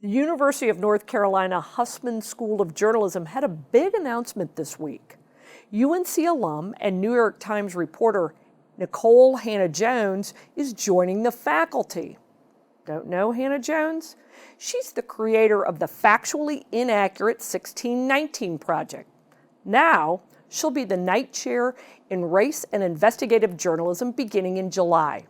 The University of North Carolina Hussman School of Journalism had a big announcement this week. UNC alum and New York Times reporter Nicole Hannah-Jones is joining the faculty. Don't know Hannah Jones? She's the creator of the factually inaccurate 1619 Project. Now, she'll be the Knight Chair in Race and Investigative Journalism beginning in July.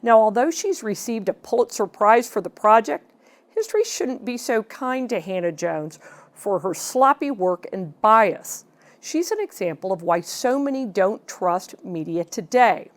Now, although she's received a Pulitzer Prize for the project, history shouldn't be so kind to Hannah Jones for her sloppy work and bias. She's an example of why so many don't trust media today.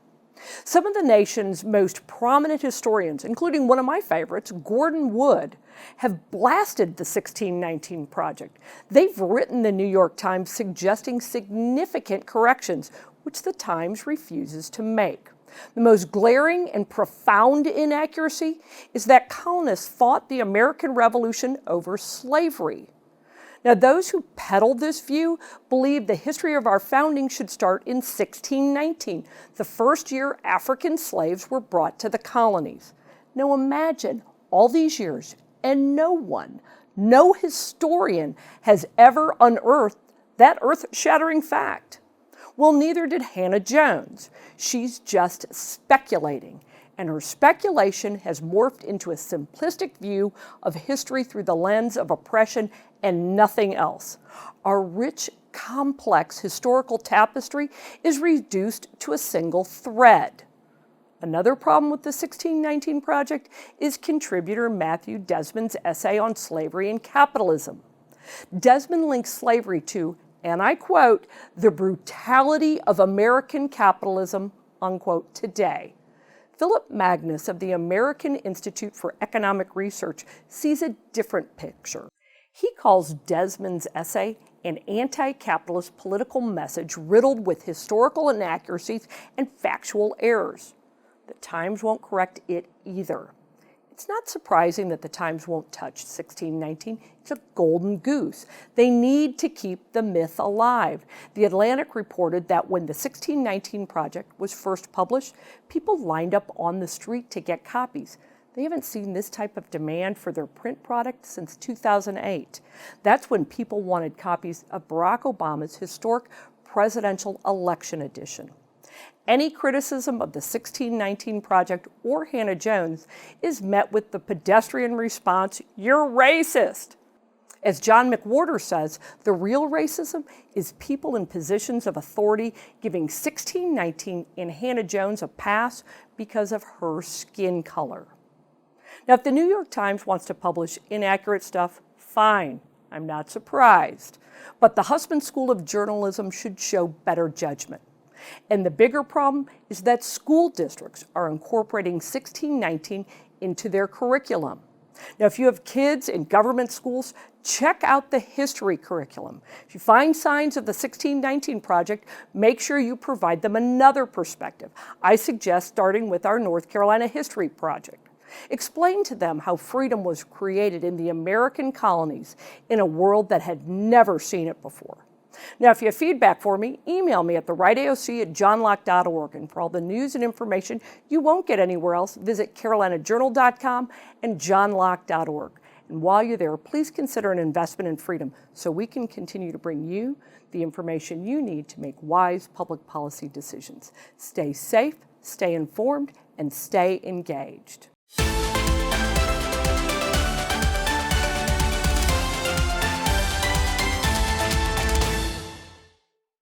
Some of the nation's most prominent historians, including one of my favorites, Gordon Wood, have blasted the 1619 Project. They've written the New York Times suggesting significant corrections, which the Times refuses to make. The most glaring and profound inaccuracy is that colonists fought the American Revolution over slavery. Now, those who peddle this view believe the history of our founding should start in 1619, the first year African slaves were brought to the colonies. Now imagine all these years and no historian has ever unearthed that earth-shattering fact. Well, neither did Hannah Jones. She's just speculating, and her speculation has morphed into a simplistic view of history through the lens of oppression and nothing else. Our rich, complex historical tapestry is reduced to a single thread. Another problem with the 1619 Project is contributor Matthew Desmond's essay on slavery and capitalism. Desmond links slavery to, and I quote, "the brutality of American capitalism," unquote, today. Philip Magnus of the American Institute for Economic Research sees a different picture. He calls Desmond's essay an anti-capitalist political message riddled with historical inaccuracies and factual errors. The Times won't correct it either. It's not surprising that the Times won't touch 1619. It's a golden goose. They need to keep the myth alive. The Atlantic reported that when the 1619 Project was first published, people lined up on the street to get copies. They haven't seen this type of demand for their print product since 2008. That's when people wanted copies of Barack Obama's historic presidential election edition. Any criticism of the 1619 Project or Hannah Jones is met with the pedestrian response, "You're racist." As John McWhorter says, the real racism is people in positions of authority giving 1619 and Hannah Jones a pass because of her skin color. Now, if the New York Times wants to publish inaccurate stuff, fine. I'm not surprised. But the Hussman School of Journalism should show better judgment. And the bigger problem is that school districts are incorporating 1619 into their curriculum. Now, if you have kids in government schools, check out the history curriculum. If you find signs of the 1619 Project, make sure you provide them another perspective. I suggest starting with our North Carolina History Project. Explain to them how freedom was created in the American colonies in a world that had never seen it before. Now, if you have feedback for me, email me at therightAOC@johnlocke.org. And for all the news and information you won't get anywhere else, visit carolinajournal.com and johnlocke.org. And while you're there, please consider an investment in freedom so we can continue to bring you the information you need to make wise public policy decisions. Stay safe, stay informed, and stay engaged.